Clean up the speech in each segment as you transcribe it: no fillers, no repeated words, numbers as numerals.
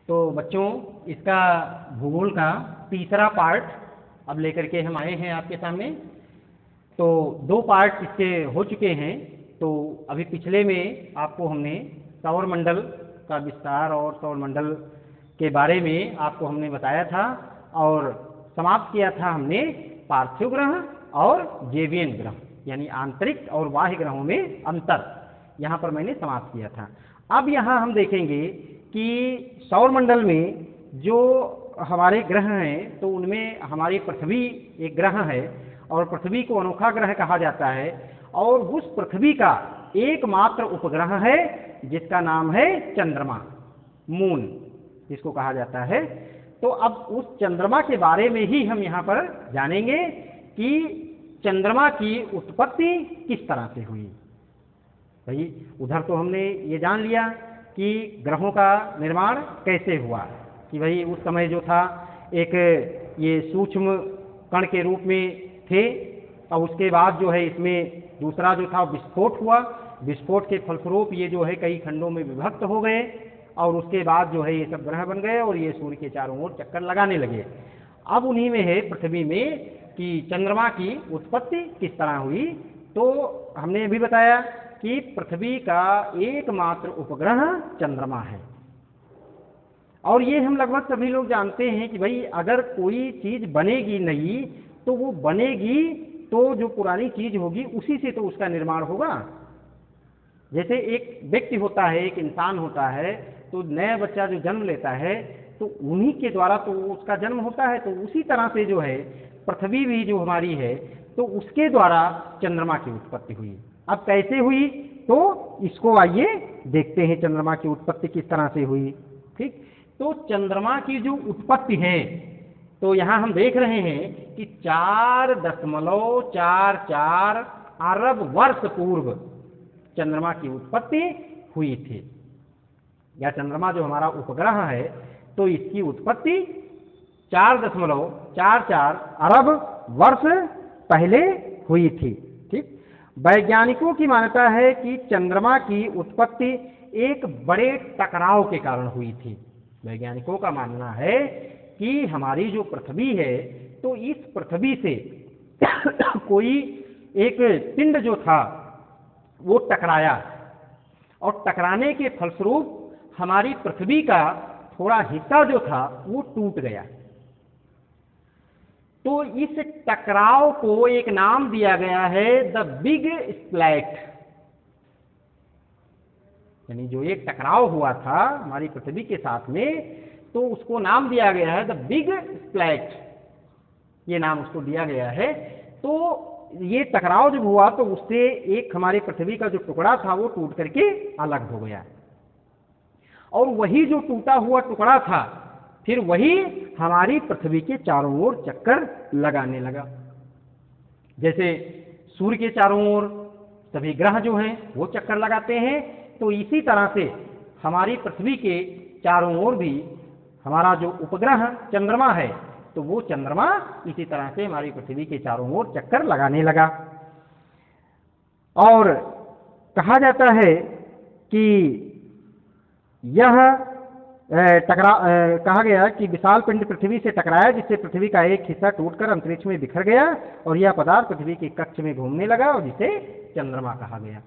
तो बच्चों, इसका भूगोल का तीसरा पार्ट अब लेकर के हम आए हैं आपके सामने। तो 2 पार्ट इसके हो चुके हैं। तो अभी पिछले में आपको हमने सौर मंडल का विस्तार और सौर मंडल के बारे में आपको हमने बताया था और समाप्त किया था हमने पार्थिव ग्रह और जैवियन ग्रह, यानी आंतरिक और बाह्य ग्रहों में अंतर, यहाँ पर मैंने समाप्त किया था। अब यहाँ हम देखेंगे कि सौर मंडल में जो हमारे ग्रह हैं तो उनमें हमारी पृथ्वी एक ग्रह है और पृथ्वी को अनोखा ग्रह कहा जाता है और उस पृथ्वी का एकमात्र उपग्रह है जिसका नाम है चंद्रमा, मून जिसको कहा जाता है। तो अब उस चंद्रमा के बारे में ही हम यहाँ पर जानेंगे कि चंद्रमा की उत्पत्ति किस तरह से हुई। भाई उधर तो हमने ये जान लिया कि ग्रहों का निर्माण कैसे हुआ, कि भाई उस समय जो था एक ये सूक्ष्म कण के रूप में थे और उसके बाद जो है इसमें दूसरा जो था विस्फोट हुआ। विस्फोट के फलस्वरूप ये जो है कई खंडों में विभक्त हो गए और उसके बाद जो है ये सब ग्रह बन गए और ये सूर्य के चारों ओर चक्कर लगाने लगे। अब उन्हीं में है पृथ्वी में कि चंद्रमा की उत्पत्ति किस तरह हुई। तो हमने अभी बताया कि पृथ्वी का एकमात्र उपग्रह चंद्रमा है और ये हम लगभग सभी लोग जानते हैं कि भाई अगर कोई चीज बनेगी नई तो वो बनेगी तो जो पुरानी चीज होगी उसी से तो उसका निर्माण होगा। जैसे एक व्यक्ति होता है, एक इंसान होता है, तो नया बच्चा जो जन्म लेता है तो उन्हीं के द्वारा तो उसका जन्म होता है। तो उसी तरह से जो है पृथ्वी भी जो हमारी है तो उसके द्वारा चंद्रमा की उत्पत्ति हुई। अब कैसे हुई तो इसको आइए देखते हैं चंद्रमा की उत्पत्ति किस तरह से हुई। ठीक, तो चंद्रमा की जो उत्पत्ति है तो यहाँ हम देख रहे हैं कि 4.44 अरब वर्ष पूर्व चंद्रमा की उत्पत्ति हुई थी। या चंद्रमा जो हमारा उपग्रह है तो इसकी उत्पत्ति 4.44 अरब वर्ष पहले हुई थी। ठीक, वैज्ञानिकों की मान्यता है कि चंद्रमा की उत्पत्ति एक बड़े टकराव के कारण हुई थी। वैज्ञानिकों का मानना है कि हमारी जो पृथ्वी है तो इस पृथ्वी से कोई एक पिंड जो था वो टकराया और टकराने के फलस्वरूप हमारी पृथ्वी का थोड़ा हिस्सा जो था वो टूट गया। तो इस टकराव को एक नाम दिया गया है द बिग स्प्लैट, यानी जो एक टकराव हुआ था हमारी पृथ्वी के साथ में तो उसको नाम दिया गया है द बिग स्प्लैट, ये नाम उसको दिया गया है। तो ये टकराव जब हुआ तो उससे एक हमारी पृथ्वी का जो टुकड़ा था वो टूट करके अलग हो गया और वही जो टूटा हुआ टुकड़ा था फिर वही हमारी पृथ्वी के चारों ओर चक्कर लगाने लगा। जैसे सूर्य के चारों ओर सभी ग्रह जो हैं वो चक्कर लगाते हैं, तो इसी तरह से हमारी पृथ्वी के चारों ओर भी हमारा जो उपग्रह चंद्रमा है तो वो चंद्रमा इसी तरह से हमारी पृथ्वी के चारों ओर चक्कर लगाने लगा। और कहा जाता है कि यह कहा गया कि विशाल पिंड पृथ्वी से टकराया जिससे पृथ्वी का एक हिस्सा टूटकर अंतरिक्ष में बिखर गया और यह पदार्थ पृथ्वी के कक्ष में घूमने लगा और जिसे चंद्रमा कहा गया।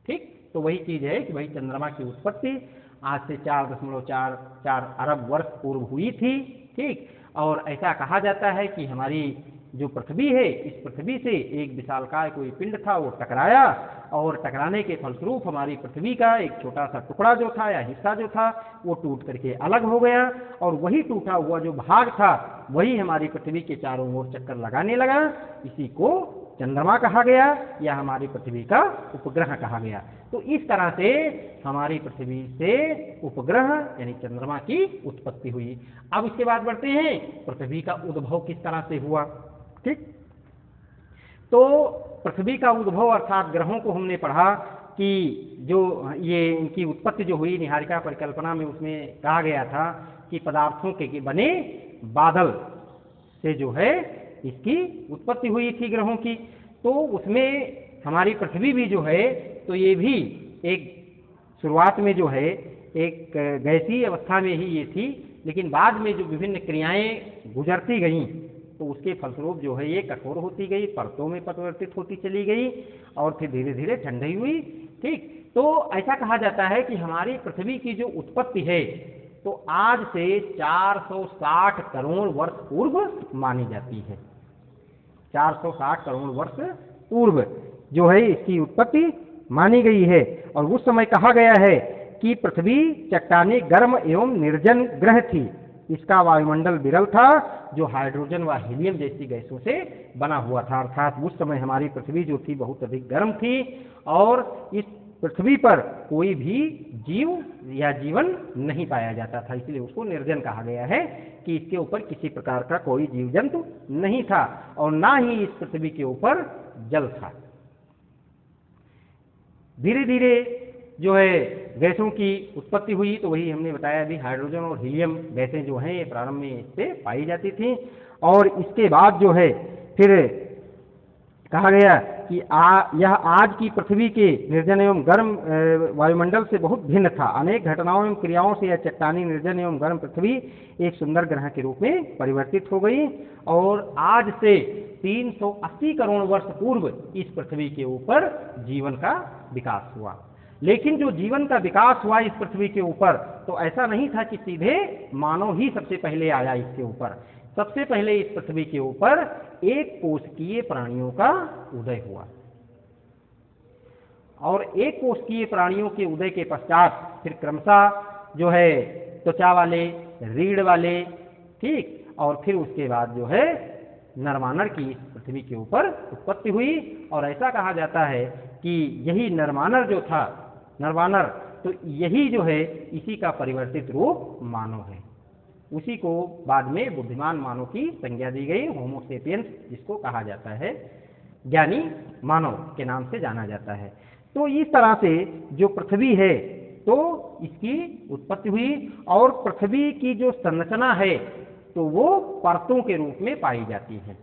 ठीक, तो वही चीज है कि भाई चंद्रमा की उत्पत्ति आज से 4.44 अरब वर्ष पूर्व हुई थी। ठीक, और ऐसा कहा जाता है कि हमारी जो पृथ्वी है इस पृथ्वी से एक विशालकाय कोई पिंड था वो टकराया और टकराने के फलस्वरूप हमारी पृथ्वी का एक छोटा सा टुकड़ा जो था या हिस्सा जो था वो टूट करके अलग हो गया और वही टूटा हुआ जो भाग था वही हमारी पृथ्वी के चारों ओर चक्कर लगाने लगा। इसी को चंद्रमा कहा गया या हमारी पृथ्वी का उपग्रह कहा गया। तो इस तरह से हमारी पृथ्वी से उपग्रह यानी चंद्रमा की उत्पत्ति हुई। अब इसके बाद बढ़ते हैं पृथ्वी का उद्भव किस तरह से हुआ। ठीक, तो पृथ्वी का उद्भव अर्थात ग्रहों को हमने पढ़ा कि जो ये इनकी उत्पत्ति जो हुई निहारिका परिकल्पना में उसमें कहा गया था कि पदार्थों के बने बादल से जो है इसकी उत्पत्ति हुई थी ग्रहों की। तो उसमें हमारी पृथ्वी भी जो है तो ये भी एक शुरुआत में जो है एक गैसीय अवस्था में ही ये थी, लेकिन बाद में जो विभिन्न क्रियाएं गुजरती गईं तो उसके फलस्वरूप जो है ये कठोर होती गई, परतों में परिवर्तित होती चली गई और फिर धीरे धीरे ठंडी हुई। ठीक, तो ऐसा कहा जाता है कि हमारी पृथ्वी की जो उत्पत्ति है तो आज से 460 करोड़ वर्ष पूर्व मानी जाती है। 460 करोड़ वर्ष पूर्व जो है इसकी उत्पत्ति मानी गई है। और उस समय कहा गया है कि पृथ्वी चट्टानी गर्म एवं निर्जन ग्रह थी, इसका वायुमंडल विरल था जो हाइड्रोजन व हीलियम जैसी गैसों से बना हुआ था। अर्थात उस समय हमारी पृथ्वी जो थी बहुत अधिक गर्म थी और इस पृथ्वी पर कोई भी जीव या जीवन नहीं पाया जाता था, इसलिए उसको निर्जन कहा गया है कि इसके ऊपर किसी प्रकार का कोई जीव जंतु नहीं था और ना ही इस पृथ्वी के ऊपर जल था। धीरे धीरे जो है गैसों की उत्पत्ति हुई, तो वही हमने बताया अभी, हाइड्रोजन और हीलियम गैसें जो हैं ये प्रारंभ में इससे पाई जाती थी। और इसके बाद जो है फिर कहा गया कि यह आज की पृथ्वी के निर्जन एवं गर्म वायुमंडल से बहुत भिन्न था। अनेक घटनाओं एवं क्रियाओं से यह चट्टानी निर्जन एवं गर्म पृथ्वी एक सुंदर ग्रह के रूप में परिवर्तित हो गई और आज से 380 करोड़ वर्ष पूर्व इस पृथ्वी के ऊपर जीवन का विकास हुआ। लेकिन जो जीवन का विकास हुआ इस पृथ्वी के ऊपर तो ऐसा नहीं था कि सीधे मानव ही सबसे पहले आया इसके ऊपर। सबसे पहले इस पृथ्वी के ऊपर एक कोशिकीय प्राणियों का उदय हुआ और एक कोशिकीय प्राणियों के उदय के पश्चात फिर क्रमशः जो है त्वचा वाले, रीढ़ वाले, ठीक, और फिर उसके बाद जो है नरमानव की इस पृथ्वी के ऊपर उत्पत्ति हुई। और ऐसा कहा जाता है कि यही नरमानव जो था, नरवानर, तो यही जो है इसी का परिवर्तित रूप मानव है। उसी को बाद में बुद्धिमान मानव की संज्ञा दी गई, होमो सेपियंस जिसको कहा जाता है, ज्ञानी मानव के नाम से जाना जाता है। तो इस तरह से जो पृथ्वी है तो इसकी उत्पत्ति हुई और पृथ्वी की जो संरचना है तो वो परतों के रूप में पाई जाती है।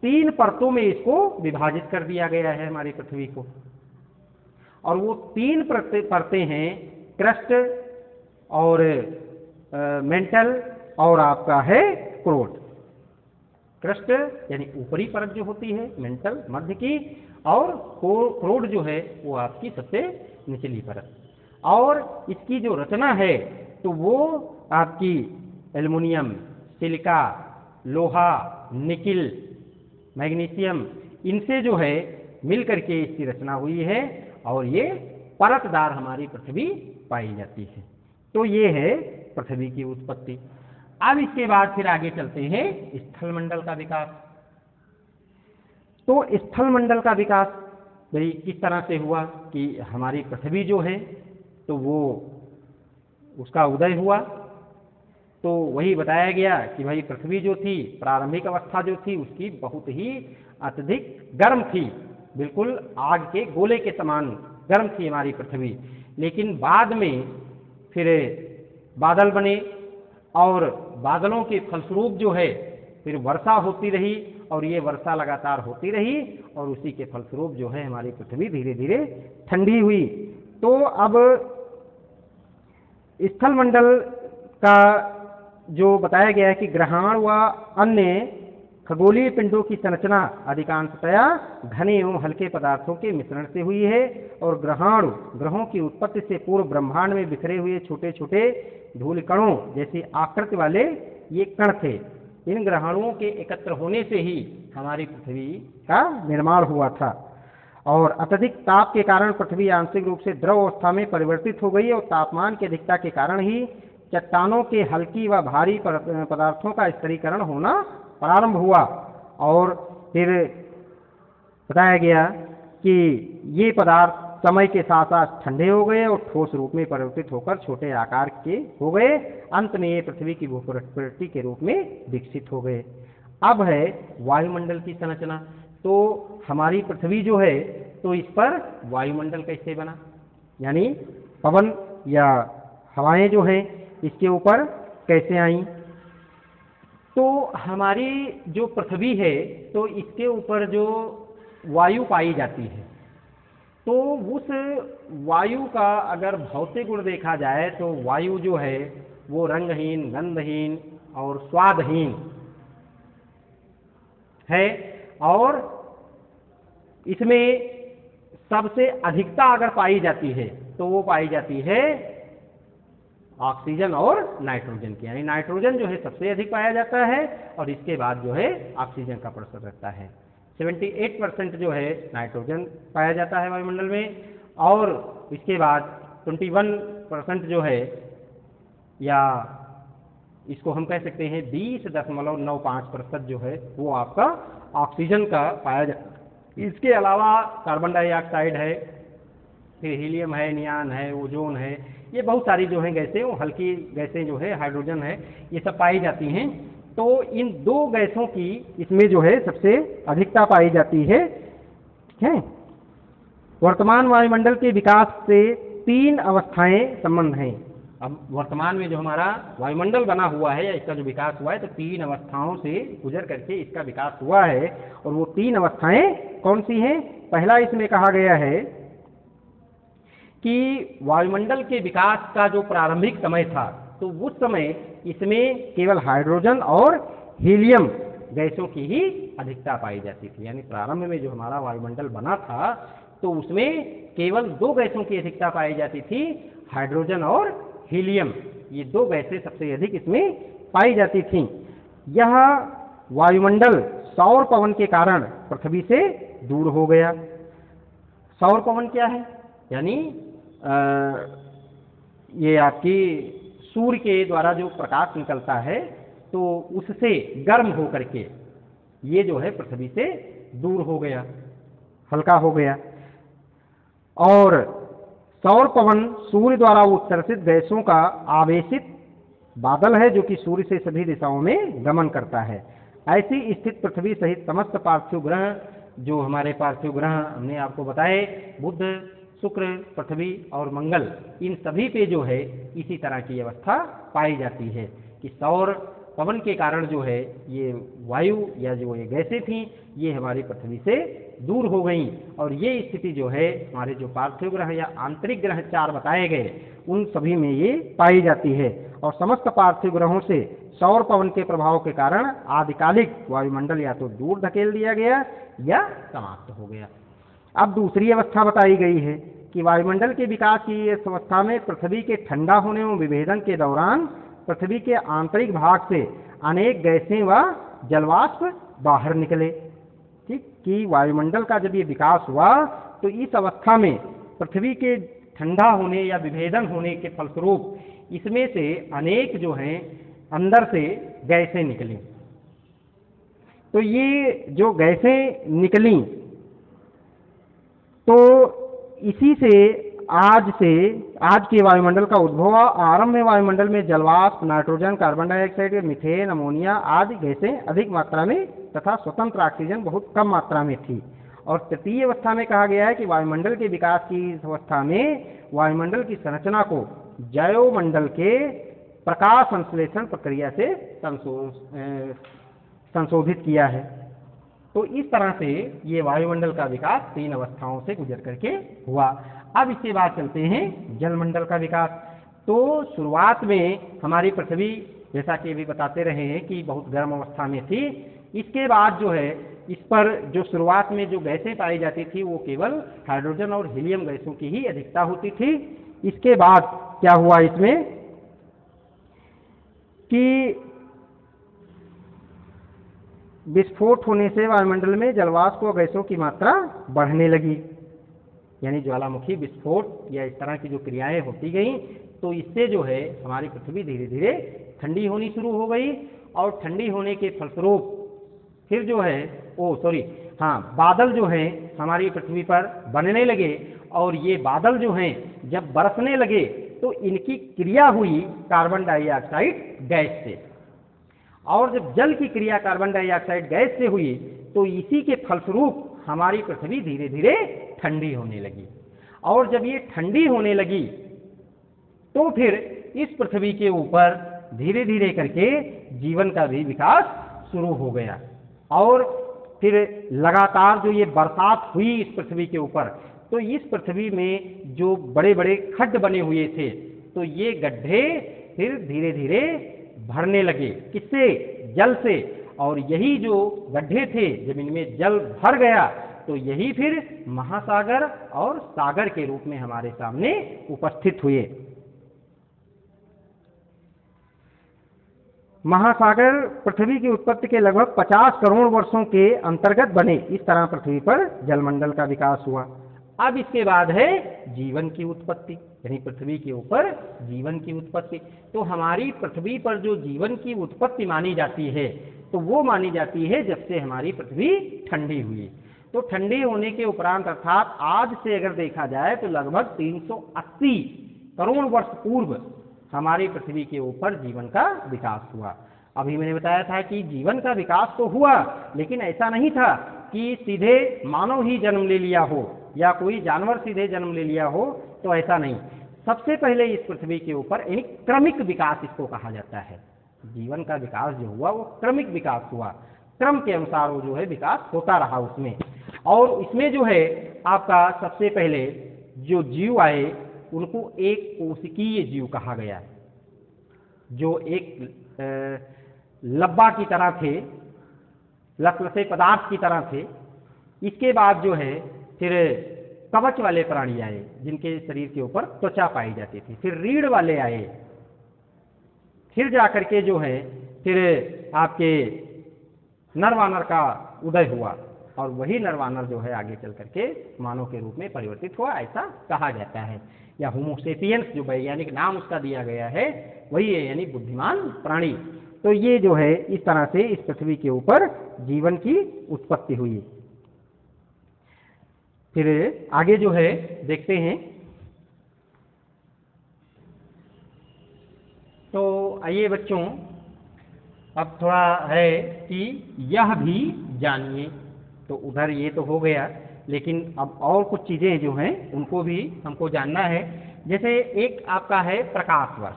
3 परतों में इसको विभाजित कर दिया गया है हमारी पृथ्वी को और वो 3 परतें हैं, क्रस्ट और मेंटल और आपका है क्रोड। क्रस्ट यानी ऊपरी परत जो होती है, मेंटल मध्य की, और क्रोड जो है वो आपकी सबसे निचली परत। और इसकी जो रचना है तो वो आपकी एल्युमिनियम, सिलिका, लोहा, निकिल, मैग्नीशियम, इनसे जो है मिलकर के इसकी रचना हुई है और ये परतदार हमारी पृथ्वी पाई जाती है। तो ये है पृथ्वी की उत्पत्ति। अब इसके बाद फिर आगे चलते हैं स्थलमंडल का विकास। तो स्थलमंडल का विकास भाई किस तरह से हुआ कि हमारी पृथ्वी जो है तो वो उसका उदय हुआ। तो वही बताया गया कि भाई पृथ्वी जो थी, प्रारंभिक अवस्था जो थी उसकी बहुत ही अत्यधिक गर्म थी, बिल्कुल आग के गोले के समान गर्म थी हमारी पृथ्वी। लेकिन बाद में फिर बादल बने और बादलों के फलस्वरूप जो है फिर वर्षा होती रही और ये वर्षा लगातार होती रही और उसी के फलस्वरूप जो है हमारी पृथ्वी धीरे धीरे ठंडी हुई। तो अब स्थलमंडल का जो बताया गया है कि ग्रहाण व अन्य खगोलीय पिंडों की संरचना अधिकांशतया घने एवं हल्के पदार्थों के मिश्रण से हुई है और ग्रहों की उत्पत्ति से पूर्व ब्रह्मांड में बिखरे हुए छोटे छोटे धूल कणों जैसी आकृति वाले ये कण थे। इन ग्रहाणुओं के एकत्र होने से ही हमारी पृथ्वी का निर्माण हुआ था और अत्यधिक ताप के कारण पृथ्वी आंशिक रूप से द्रव अवस्था में परिवर्तित हो गई और तापमान की अधिकता के कारण ही चट्टानों के हल्की व भारी पदार्थों का स्तरीकरण होना प्रारंभ हुआ। और फिर बताया गया कि ये पदार्थ समय के साथ साथ ठंडे हो गए और ठोस रूप में परिवर्तित होकर छोटे आकार के हो गए। अंत में ये पृथ्वी की भूप्रकृति के रूप में विकसित हो गए। अब है वायुमंडल की संरचना। तो हमारी पृथ्वी जो है तो इस पर वायुमंडल कैसे बना, यानी पवन या हवाएं जो हैं इसके ऊपर कैसे आई। तो हमारी जो पृथ्वी है तो इसके ऊपर जो वायु पाई जाती है तो उस वायु का अगर भौतिक गुण देखा जाए तो वायु जो है वो रंगहीन, गंधहीन और स्वादहीन है, और इसमें सबसे अधिकता अगर पाई जाती है तो वो पाई जाती है ऑक्सीजन और नाइट्रोजन की, यानी नाइट्रोजन जो है सबसे अधिक पाया जाता है और इसके बाद जो है ऑक्सीजन का प्रतिशत रहता है। 78% जो है नाइट्रोजन पाया जाता है वायुमंडल में, और इसके बाद 21% जो है, या इसको हम कह सकते हैं 20.95% जो है वो आपका ऑक्सीजन का पाया जाता है। इसके अलावा कार्बन डाइऑक्साइड है, फिर हीलियम है, नियान है, ओजोन है, ये बहुत सारी जो है गैसें, वो हल्की गैसें जो है, हाइड्रोजन है, ये सब पाई जाती हैं। तो इन दो गैसों की इसमें जो है सबसे अधिकता पाई जाती है। ठीक है, वर्तमान वायुमंडल के विकास से 3 अवस्थाएं संबंध हैं। अब वर्तमान में जो हमारा वायुमंडल बना हुआ है या इसका जो विकास हुआ है, तो 3 अवस्थाओं से गुजर करके इसका विकास हुआ है, और वो 3 अवस्थाएं कौन सी हैं? पहला इसमें कहा गया है कि वायुमंडल के विकास का जो प्रारंभिक समय था, तो उस समय इसमें केवल हाइड्रोजन और हीलियम गैसों की ही अधिकता पाई जाती थी। यानी प्रारंभ में जो हमारा वायुमंडल बना था तो उसमें केवल 2 गैसों की अधिकता पाई जाती थी, हाइड्रोजन और हीलियम। ये 2 गैसें सबसे अधिक इसमें पाई जाती थीं। यह वायुमंडल सौर पवन के कारण पृथ्वी से दूर हो गया। सौर पवन क्या है? यानी ये आपकी सूर्य के द्वारा जो प्रकाश निकलता है तो उससे गर्म होकर के ये जो है पृथ्वी से दूर हो गया, हल्का हो गया। और सौर पवन सूर्य द्वारा उत्सर्जित गैसों का आवेशित बादल है जो कि सूर्य से सभी दिशाओं में गमन करता है। ऐसी स्थित पृथ्वी सहित समस्त पार्थिव ग्रह, जो हमारे पार्थिव ग्रह हमने आपको बताए, बुध, शुक्र, पृथ्वी और मंगल, इन सभी पे जो है इसी तरह की अवस्था पाई जाती है कि सौर पवन के कारण जो है ये वायु या जो ये गैसें थीं ये हमारी पृथ्वी से दूर हो गईं, और ये स्थिति जो है हमारे जो पार्थिव ग्रह या आंतरिक ग्रह 4 बताए गए उन सभी में ये पाई जाती है। और समस्त पार्थिव ग्रहों से सौर पवन के प्रभाव के कारण आदिकालिक वायुमंडल या तो दूर धकेल दिया गया या समाप्त हो गया। अब दूसरी अवस्था बताई गई है कि वायुमंडल के विकास की इस अवस्था में पृथ्वी के ठंडा होने व विभेदन के दौरान पृथ्वी के आंतरिक भाग से अनेक गैसें व जलवाष्प बाहर निकले। ठीक, कि वायुमंडल का जब ये विकास हुआ तो इस अवस्था में पृथ्वी के ठंडा होने या विभेदन होने के फलस्वरूप इसमें से अनेक जो हैं अंदर से गैसें निकली। तो ये जो गैसें निकली तो इसी से आज के वायुमंडल का उद्भव। आरंभ में वायुमंडल में जलवाष्प, nitrogen, carbon dioxide, methane, ammonia आदि गैसें अधिक मात्रा में तथा स्वतंत्र ऑक्सीजन बहुत कम मात्रा में थी। और तृतीय अवस्था में कहा गया है कि वायुमंडल के विकास की इस अवस्था में वायुमंडल की संरचना को जैवमंडल के प्रकाश संश्लेषण प्रक्रिया से संशोधित किया है। तो इस तरह से ये वायुमंडल का विकास 3 अवस्थाओं से गुजर करके हुआ। अब इसके बाद चलते हैं जलमंडल का विकास। तो शुरुआत में हमारी पृथ्वी, जैसा कि अभी बताते रहे हैं, कि बहुत गर्म अवस्था में थी। इसके बाद जो है इस पर जो शुरुआत में जो गैसें पाई जाती थी वो केवल हाइड्रोजन और हीलियम गैसों की ही अधिकता होती थी। इसके बाद क्या हुआ इसमें कि विस्फोट होने से वायुमंडल में जलवाष्प व गैसों की मात्रा बढ़ने लगी, यानी ज्वालामुखी विस्फोट या इस तरह की जो क्रियाएं होती गईं, तो इससे जो है हमारी पृथ्वी धीरे धीरे ठंडी होनी शुरू हो गई। और ठंडी होने के फलस्वरूप फिर जो है बादल जो हैं हमारी पृथ्वी पर बनने लगे, और ये बादल जो हैं जब बरसने लगे तो इनकी क्रिया हुई कार्बन डाइऑक्साइड गैस से, और जब जल की क्रिया कार्बन डाइऑक्साइड गैस से हुई तो इसी के फलस्वरूप हमारी पृथ्वी धीरे धीरे ठंडी होने लगी। और जब ये ठंडी होने लगी तो फिर इस पृथ्वी के ऊपर धीरे धीरे करके जीवन का भी विकास शुरू हो गया। और फिर लगातार जो ये बरसात हुई इस पृथ्वी के ऊपर, तो इस पृथ्वी में जो बड़े बड़े खड्ड बने हुए थे, तो ये गड्ढे फिर धीरे धीरे भरने लगे। किससे? जल से। और यही जो गड्ढे थे जब इनमें जल भर गया तो यही फिर महासागर और सागर के रूप में हमारे सामने उपस्थित हुए। महासागर पृथ्वी की उत्पत्ति के लगभग 50 करोड़ वर्षों के अंतर्गत बने। इस तरह पृथ्वी पर जलमंडल का विकास हुआ। अब इसके बाद है जीवन की उत्पत्ति, यानी पृथ्वी के ऊपर जीवन की उत्पत्ति। तो हमारी पृथ्वी पर जो जीवन की उत्पत्ति मानी जाती है तो वो मानी जाती है जब से हमारी पृथ्वी ठंडी हुई। तो ठंडी होने के उपरांत अर्थात आज से अगर देखा जाए तो लगभग 380 करोड़ वर्ष पूर्व हमारी पृथ्वी के ऊपर जीवन का विकास हुआ। अभी मैंने बताया था कि जीवन का विकास तो हुआ, लेकिन ऐसा नहीं था कि सीधे मानव ही जन्म ले लिया हो या कोई जानवर सीधे जन्म ले लिया हो, तो ऐसा नहीं। सबसे पहले इस पृथ्वी के ऊपर यानी क्रमिक विकास इसको कहा जाता है। जीवन का विकास जो हुआ वो क्रमिक विकास हुआ, क्रम के अनुसार वो जो है विकास होता रहा उसमें। और इसमें जो है आपका सबसे पहले जो जीव आए उनको एक कोशिकीय जीव कहा गया, जो एक लब्बा की तरह थे, लसलसे पदार्थ की तरह थे। इसके बाद जो है फिर कवच वाले प्राणी आए जिनके शरीर के ऊपर त्वचा पाई जाती थी। फिर रीढ़ वाले आए, फिर जाकर के जो है फिर आपके नरवानर का उदय हुआ और वही नरवानर जो है आगे चल करके मानव के रूप में परिवर्तित हुआ, ऐसा कहा जाता है। या होमो सेपियंस जो वैज्ञानिक नाम उसका दिया गया है वही है, यानी बुद्धिमान प्राणी। तो ये जो है इस तरह से इस पृथ्वी के ऊपर जीवन की उत्पत्ति हुई। फिर आगे जो है देखते हैं, तो आइए बच्चों अब थोड़ा है कि यह भी जानिए। तो उधर ये तो हो गया, लेकिन अब और कुछ चीज़ें जो हैं उनको भी हमको जानना है। जैसे एक आपका है प्रकाश वर्ष।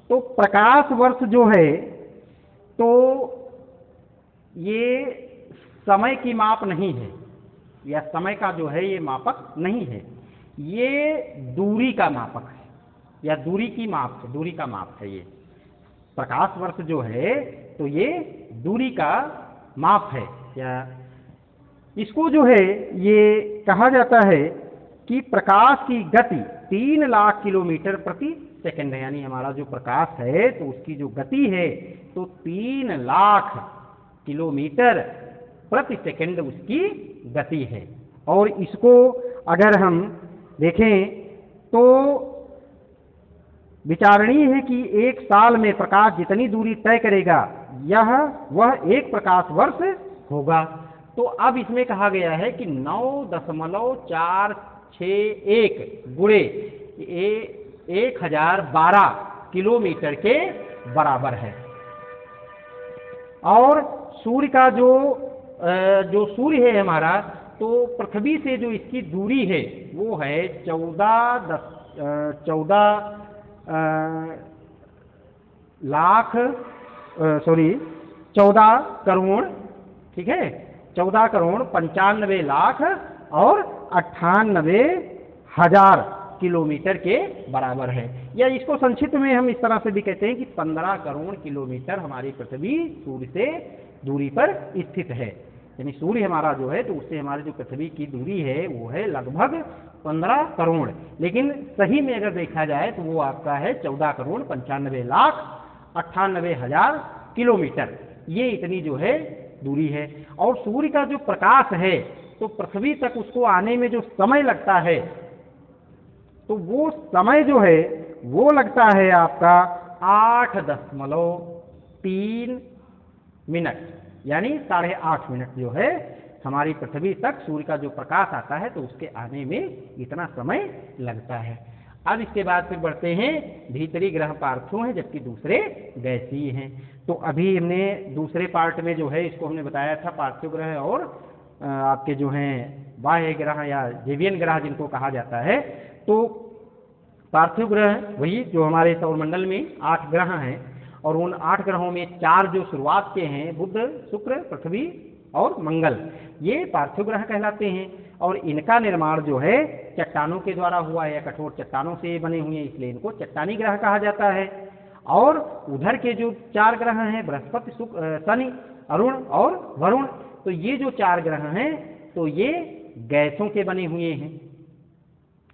तो प्रकाश वर्ष जो है तो ये समय की माप नहीं है, या समय का जो है ये मापक नहीं है, ये दूरी का मापक है या दूरी की माप है, दूरी का माप है। ये प्रकाश वर्ष जो है तो ये दूरी का माप है। या इसको जो है ये कहा जाता है कि प्रकाश की गति 3 लाख किलोमीटर प्रति सेकंड है। यानी हमारा जो प्रकाश है तो उसकी जो गति है तो 3 लाख किलोमीटर प्रति सेकंड उसकी गति है। और इसको अगर हम देखें तो विचारणीय है कि एक साल में प्रकाश जितनी दूरी तय करेगा वह एक प्रकाश वर्ष होगा। तो अब इसमें कहा गया है कि 9.461 गुणे 1012 किलोमीटर के बराबर है। और सूर्य का जो सूर्य है हमारा, तो पृथ्वी से जो इसकी दूरी है वो है 14 करोड़, ठीक है, 14 करोड़ 95 लाख और 98,000 किलोमीटर के बराबर है। या इसको संक्षिप्त में हम इस तरह से भी कहते हैं कि 15 करोड़ किलोमीटर हमारी पृथ्वी सूर्य से दूरी पर स्थित है। यानी सूर्य हमारा जो है तो उससे हमारी जो पृथ्वी की दूरी है वो है लगभग 15 करोड़, लेकिन सही में अगर देखा जाए तो वो आपका है 14 करोड़ 95 लाख 98,000 किलोमीटर। ये इतनी जो है दूरी है। और सूर्य का जो प्रकाश है तो पृथ्वी तक उसको आने में जो समय लगता है तो वो समय जो है वो लगता है आपका 8.3 मिनट, यानी 8.5 मिनट जो है हमारी पृथ्वी तक सूर्य का जो प्रकाश आता है तो उसके आने में इतना समय लगता है। अब इसके बाद फिर बढ़ते हैं, भीतरी ग्रह पार्थिव हैं जबकि दूसरे गैसीय हैं। तो अभी हमने दूसरे पार्ट में जो है इसको हमने बताया था पार्थिव ग्रह और आपके जो हैं बाह्य ग्रह या जेवियन ग्रह जिनको कहा जाता है। तो पार्थिव ग्रह वही जो हमारे सौरमंडल में 8 ग्रह हैं, और उन 8 ग्रहों में 4 जो शुरुआत के हैं बुध, शुक्र, पृथ्वी और मंगल, ये पार्थिव ग्रह कहलाते हैं। और इनका निर्माण जो है चट्टानों के द्वारा हुआ है या कठोर चट्टानों से बने हुए हैं, इसलिए इनको चट्टानी ग्रह कहा जाता है। और उधर के जो 4 ग्रह हैं बृहस्पति, शुक्र, शनि, अरुण और वरुण, तो ये जो 4 ग्रह हैं तो ये गैसों के बने हुए हैं।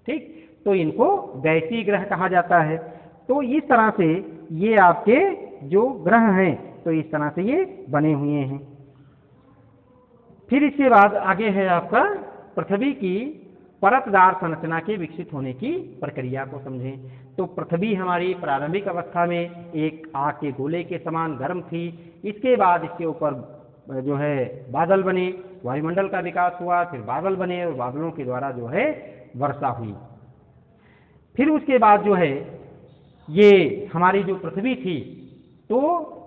ठीक, तो इनको गैसीय ग्रह कहा जाता है। तो इस तरह से ये आपके जो ग्रह हैं तो इस तरह से ये बने हुए हैं। फिर इसके बाद आगे है आपका पृथ्वी की परतदार संरचना के विकसित होने की प्रक्रिया को समझें। तो पृथ्वी हमारी प्रारंभिक अवस्था में एक आग के गोले के समान गर्म थी। इसके बाद इसके ऊपर जो है बादल बने, वायुमंडल का विकास हुआ, फिर बादल बने और बादलों के द्वारा जो है वर्षा हुई। फिर उसके बाद जो है ये हमारी जो पृथ्वी थी तो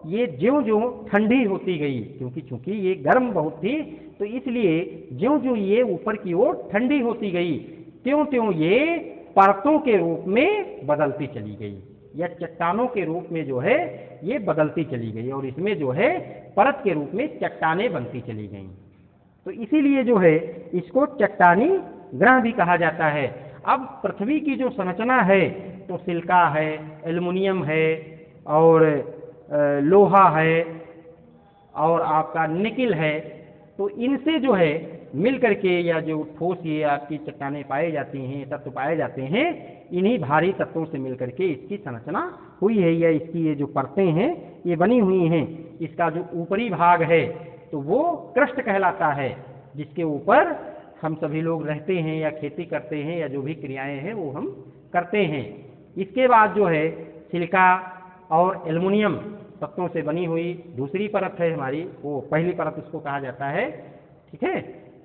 ये ज्यों-ज्यों ठंडी होती गई, चूंकि ये गर्म बहुत थी, तो इसलिए ज्यों-ज्यों ये ऊपर की ओर ठंडी होती गई त्यों-त्यों ये परतों के रूप में बदलती चली गई, या चट्टानों के रूप में जो है ये बदलती चली गई और इसमें जो है परत के रूप में चट्टानें बनती चली गईं। तो इसीलिए जो है इसको चट्टानी ग्रह भी कहा जाता है। अब पृथ्वी की जो संरचना है तो सिलिका है, एल्युमिनियम है और लोहा है और आपका निकिल है, तो इनसे जो है मिल करके या जो ठोस ये आपकी चट्टानें पाई जाती हैं, तत्व पाए जाते हैं, इन्हीं भारी तत्वों से मिल करके इसकी संरचना हुई है या इसकी ये जो परतें हैं ये बनी हुई हैं। इसका जो ऊपरी भाग है तो वो क्रस्ट कहलाता है, जिसके ऊपर हम सभी लोग रहते हैं या खेती करते हैं या जो भी क्रियाएं हैं वो हम करते हैं। इसके बाद जो है सिलिका और एल्युमिनियम तत्वों से बनी हुई दूसरी परत है हमारी, वो पहली परत उसको कहा जाता है, ठीक है,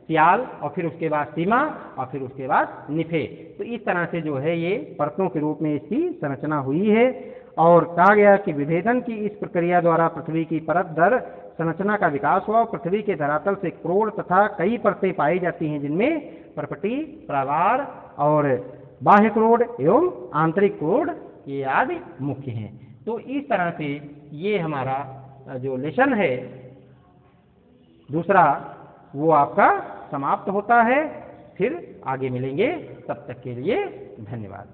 सियाल, और फिर उसके बाद सीमा और फिर उसके बाद निफे। तो इस तरह से जो है ये परतों के रूप में इसकी संरचना हुई है। और कहा गया कि विभेदन की इस प्रक्रिया द्वारा पृथ्वी की परत दर संरचना का विकास हुआ और पृथ्वी के धरातल से क्रोड़ तथा कई परतें पाई जाती हैं, जिनमें परपटी, प्रावार और बाह्य क्रोड़ एवं आंतरिक क्रोड़ ये आदि मुख्य हैं। तो इस तरह से ये हमारा जो लेसन है दूसरा वो आपका समाप्त होता है। फिर आगे मिलेंगे, तब तक के लिए धन्यवाद।